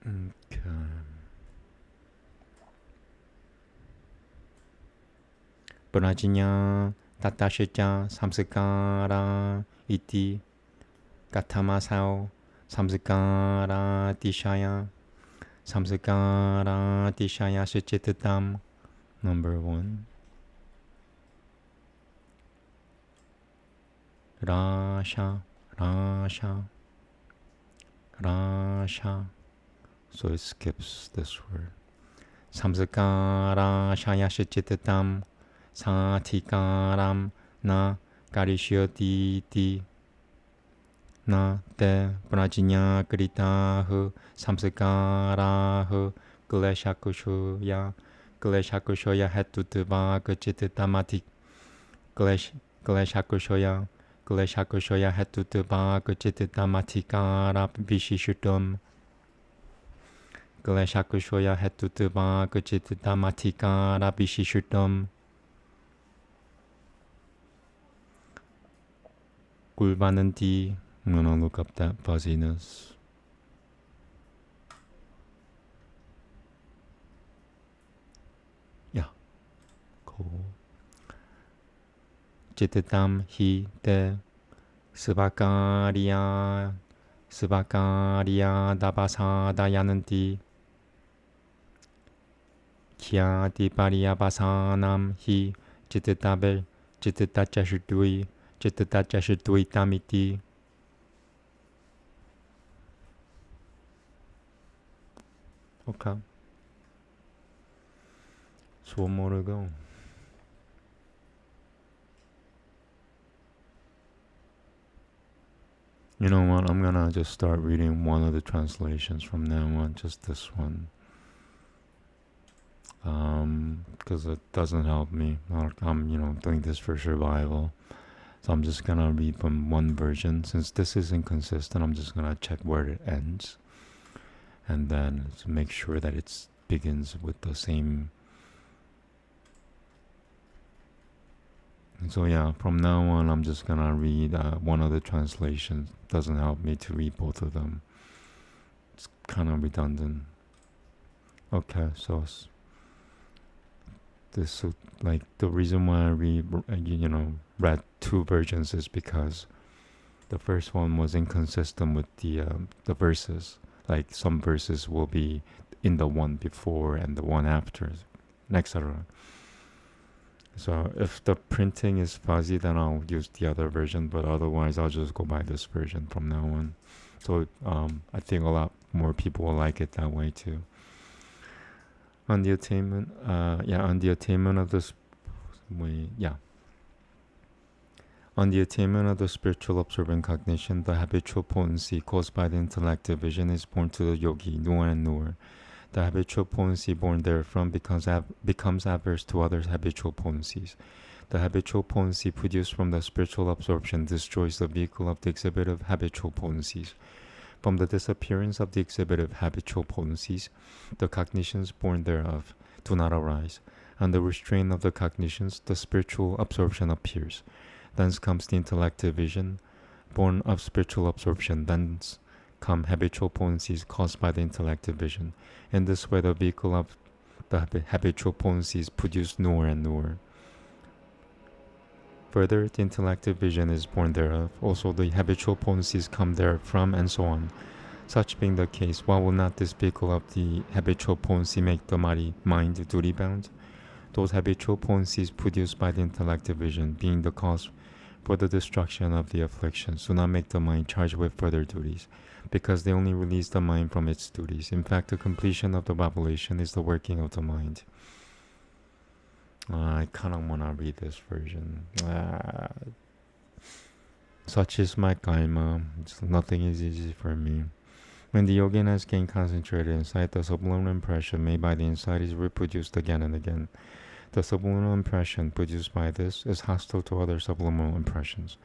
Okay. Prajinya Tatashicha Samskara Iti Katamasao Samskara Tishaya Samskara Tishaya Suchitatam. Number 1. Rasha, Rasha, Rasha. So it skips this word. Samskara Shaya Suchitatam Satikaram Na Karishyati Ti Na Te Prajinya Kritahu Samskarahu Kleshakushoya Kleshakushoya Hetutva Gachitamatik Kleshakushoya Kleshakushoya Hetutva Gachitamatikara Vishishutum Kleshakushoya Hetutva Gachitamatikara Vishishutum. Gulvananti. I'm gonna look up that fuzziness. Yeah, cool. Chititam hi te svakariya dabasadayananti khyati pariyabasanam hi chititabe chititachashitui tamiti. Okay. So one more to go. You know what? I'm gonna just start reading one of the translations from now on, just this one. Because it doesn't help me. I'm, doing this for survival. So I'm just gonna read from one version. Since this is inconsistent, I'm just gonna check where it ends. And then to make sure that it begins with the same. So yeah, from now on, I'm just gonna read one of the translations. Doesn't help me to read both of them. It's kind of redundant. Okay, so this, like, the reason why I read two versions is because the first one was inconsistent with the verses. Like, some verses will be in the one before and the one after, etc. So if the printing is fuzzy, then I'll use the other version, but otherwise I'll just go by this version from now on. So I think a lot more people will like it that way too. On the attainment, on the attainment of this way, On the attainment of the spiritual observant cognition, the habitual potency caused by the intellective vision is born to the yogi, newer and newer. The habitual potency born therefrom becomes adverse to other habitual potencies. The habitual potency produced from the spiritual absorption destroys the vehicle of the exhibitive habitual potencies. From the disappearance of the exhibitive habitual potencies, the cognitions born thereof do not arise. On the restraint of the cognitions, the spiritual absorption appears. Thence comes the intellective vision, born of spiritual absorption. Thence come habitual potencies caused by the intellective vision. In this way, the vehicle of the habitual potencies produce newer and newer. Further, the intellective vision is born thereof. Also, the habitual potencies come therefrom, and so on. Such being the case, why will not this vehicle of the habitual potency make the mind duty-bound? Those habitual potencies produced by the intellective vision, being the cause for the destruction of the afflictions, do not make the mind charged with further duties, because they only release the mind from its duties. In fact, the completion of the revelation is the working of the mind. I kind of want to read this version. Such is my karma. Nothing is easy for me. When the yogin has gained concentrated insight, the subliminal impression made by the insight is reproduced again and again. The subliminal impression produced by this is hostile to other subliminal impressions.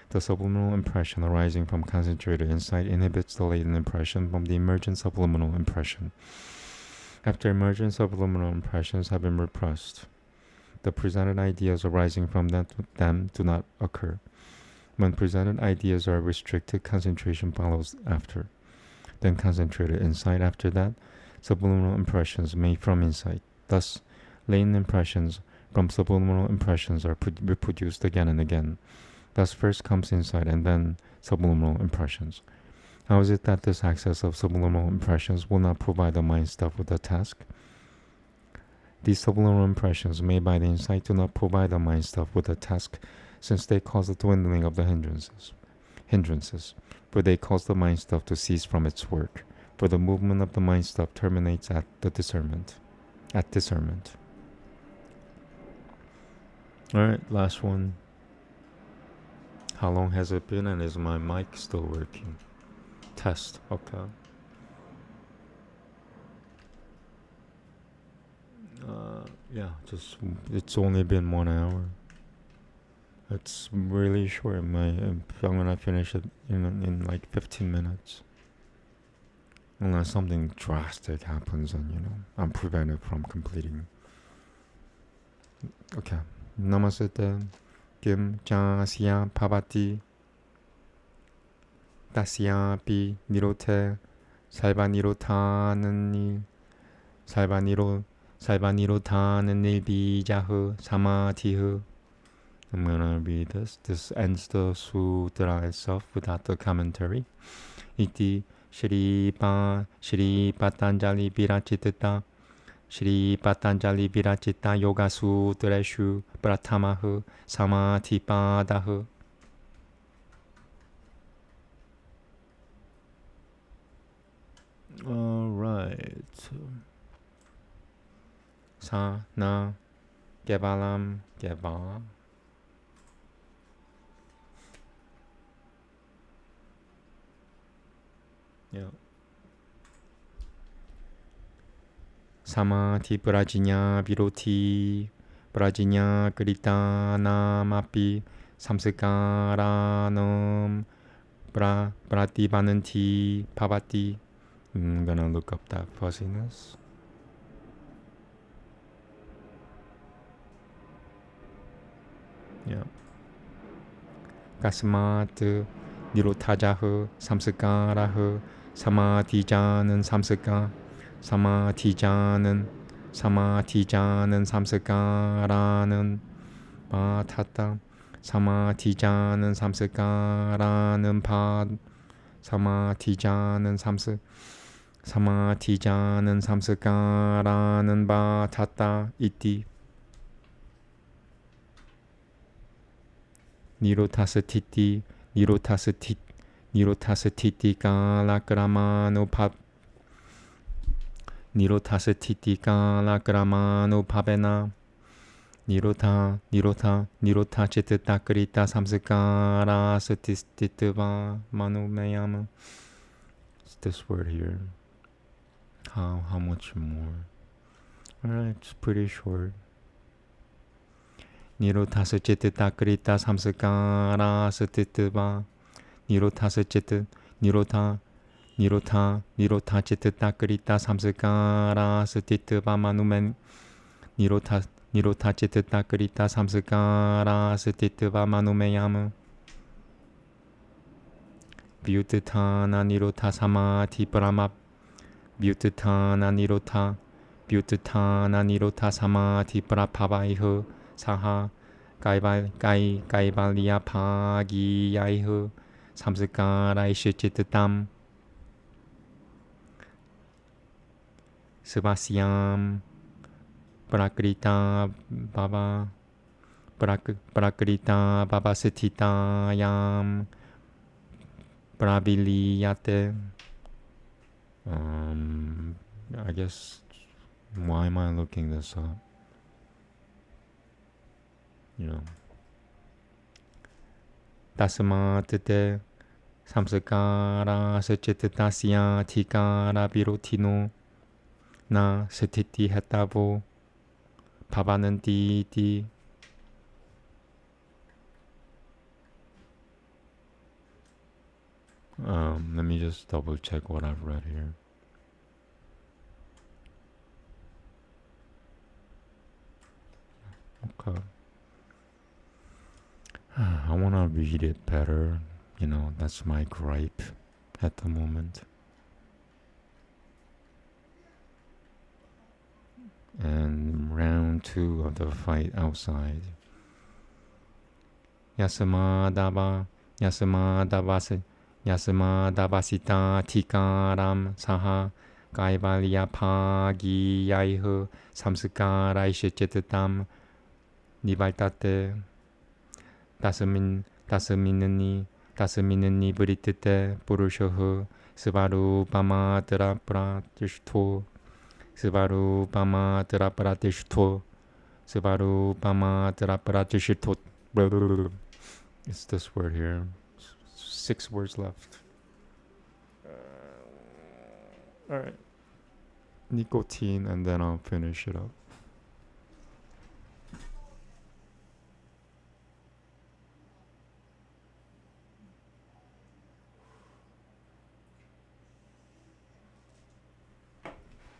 The subliminal impression arising from concentrated insight inhibits the latent impression from the emergent subliminal impression. After emergent subliminal impressions have been repressed, the presented ideas arising from them do not occur. When presented ideas are restricted, concentration follows after. Then concentrated insight after that, subliminal impressions made from insight. Thus, latent impressions from subliminal impressions are reproduced again and again. Thus first comes insight and then subliminal impressions. How is it that this access of subliminal impressions will not provide the mind stuff with a task? These subliminal impressions made by the insight do not provide the mind stuff with a task, since they cause the dwindling of the hindrances, for they cause the mind stuff to cease from its work, for the movement of the mind stuff terminates at discernment. Alright, last one. How long has it been, and is my mic still working? Test, okay. It's only been 1 hour. It's really short. I'm gonna finish it in like 15 minutes. Unless something drastic happens and, I'm prevented from completing. Okay. Namaste. Kim Jasya Pavati. Dasya Pi Nirote. Salva Nirotanen Nil. Salva Nirotanen Nil Bijahu Samadhihu. I'm gonna read this. This ends the sutra itself without the commentary. Iti Shri Patanjali Virachitita Shri Patanjali Virachita Yoga Sutreshu Pratamahu Samadhipadahu. Alright. Sa na Kevalam Keva. Yeah. Samadhi Prajñā Viroti Prajñā Kritanamapi Samskaranam Prativananti Pavati. I'm gonna look up that fuzziness. Yeah. Kasmat Nirotajahu Samskarahu Samadhijanan Samadhijanan Samskaranan Patata Samadhijanan Samskaranan Pad Samadhijanan Samskaranan Patata Iti Nirotasatiti Nirotasatiti Kalakrama Pavena Nirota Chititakrita Samskara Satistitva Manumeyama. It's this word here. How much more? Alright, it's pretty short. Nirotasa samskara satitva. Nirota chititakrita samskara satitva manumen. Nirota chititakrita samskara satitva manumeyam. Vyutitana nirota samadhi paramap. Vyutitana nirota samadhi parapavaiho. Saha Kaivalya Pagiyaihu Samskara Ishchititam Svasyam Prakrita Baba Sititayam Praviliyate. I guess, why am I looking this up? Tasmatete samskara sachitasya thikara virotino na satiti hatavo 바바는 띠띠. Let me just double check what I've read here. Okay. I want to read it better. You know, that's my gripe at the moment. And round 2 of the fight outside. Yasamadava Yasamadavasita tikaram saha kaivalya pagiyaihu samskaraishchetatam nivaltate tasminani buritite purushohu svarupama pratishto It's this word here. 6 words left. Alright. Nicotine, and then I'll finish it up.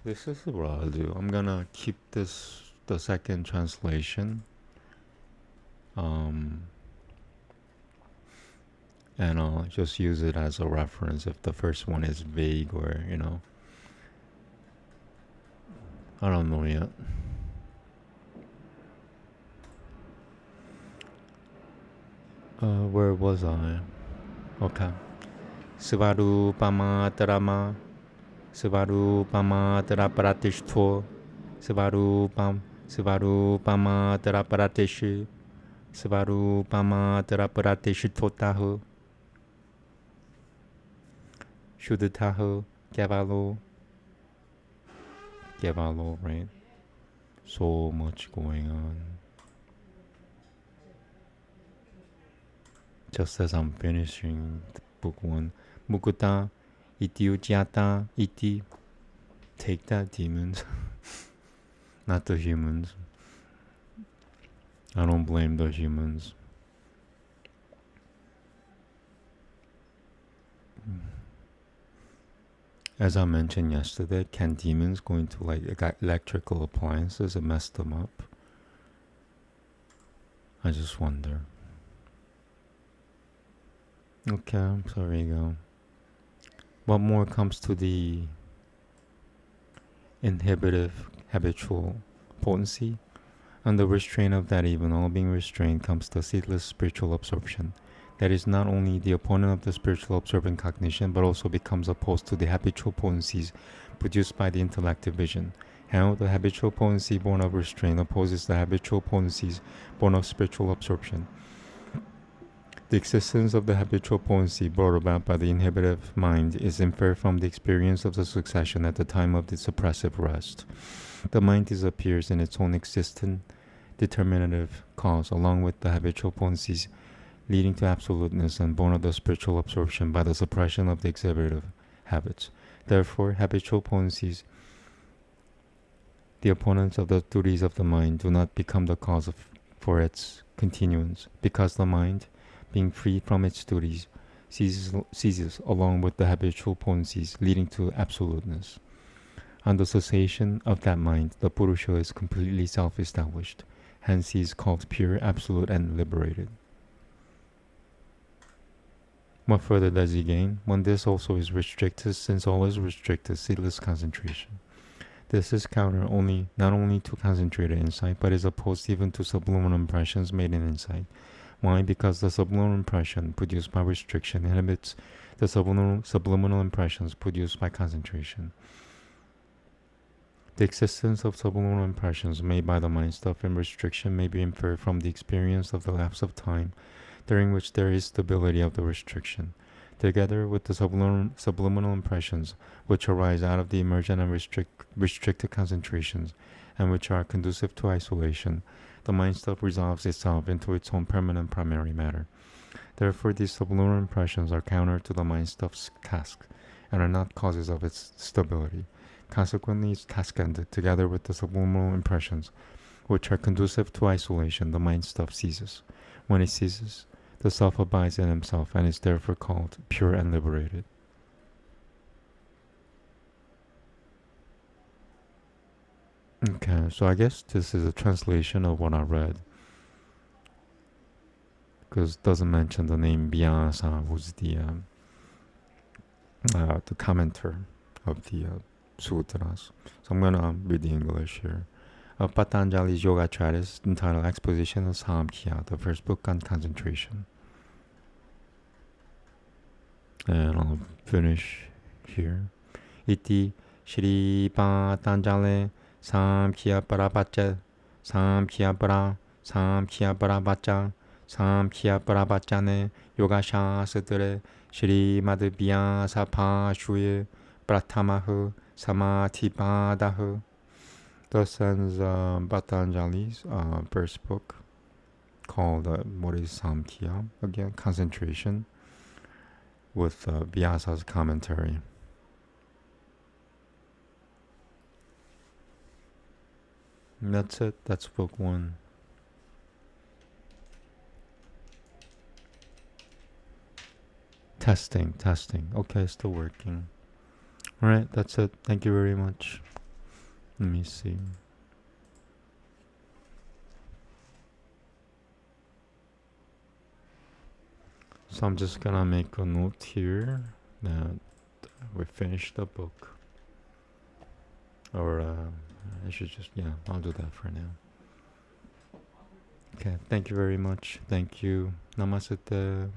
This is what I'll do. I'm gonna keep this, the second translation. And I'll just use it as a reference if the first one is vague or, you know, I don't know yet. Where was I? Okay. Svarupama Taraparatishto Svarupama Taraparatishi Svarupama Taraparatishitotahu Shuddhatahu Gavalo, right? So much going on. Just as I'm finishing book 1, Mukuta Iti Ujyata Iti. Take that, demons. Not the humans. I don't blame the humans. As I mentioned yesterday, can demons go into like electrical appliances and mess them up? I just wonder. Okay, so there you go. What more comes to the inhibitive habitual potency? And the restraint of that even, all being restrained, comes the ceaseless spiritual absorption. That is not only the opponent of the spiritual absorbent cognition, but also becomes opposed to the habitual potencies produced by the intellective vision. How the habitual potency born of restraint opposes the habitual potencies born of spiritual absorption. The existence of the habitual potency brought about by the inhibitive mind is inferred from the experience of the succession at the time of the suppressive rest. The mind disappears in its own existent determinative cause, along with the habitual potencies, leading to absoluteness and born of the spiritual absorption by the suppression of the exhibitive habits. Therefore, habitual potencies, the opponents of the duties of the mind, do not become the cause for its continuance, because the mind, being free from its duties, ceases along with the habitual potencies, leading to absoluteness. On the cessation of that mind, the Purusha is completely self-established. Hence he is called pure, absolute, and liberated. What further does he gain? When this also is restricted, since all is restricted, ceaseless concentration. This is counter not only to concentrated insight, but is opposed even to subliminal impressions made in insight. Why? Because the subliminal impression produced by restriction inhibits the subliminal impressions produced by concentration. The existence of subliminal impressions made by the mind stuff in restriction may be inferred from the experience of the lapse of time during which there is stability of the restriction, together with the subliminal impressions which arise out of the emergent and restricted concentrations, and which are conducive to isolation. The mind stuff resolves itself into its own permanent primary matter. Therefore, these subliminal impressions are counter to the mind stuff's task, and are not causes of its stability. Consequently, its task ended, together with the subliminal impressions, which are conducive to isolation, the mind stuff ceases. When it ceases, the self abides in himself and is therefore called pure and liberated. Okay, so I guess this is a translation of what I read, because it doesn't mention the name Vyasa, who's the commenter of the Sutras. So I'm gonna read the English here. Of Patanjali's Yoga Treatise entitled Exposition of Samkhya, the first book on concentration. And I'll finish here. Iti Shri Patanjali Samkhya Parabhacha Samkhya Parabhacha Samkhya Parabhachane Yoga Sutras Shrimad Vyasa Pashuye Pratamahu Samatipadahu. Thus ends Patanjali's first book called what is Samkhya? Again, concentration, with Vyasa's commentary. And that's it. That's book 1. Testing. Okay, still working. Alright, that's it. Thank you very much. Let me see. So I'm just gonna make a note here that we finished the book. Or I should just, I'll do that for now. Okay, thank you very much. Thank you. Namaste.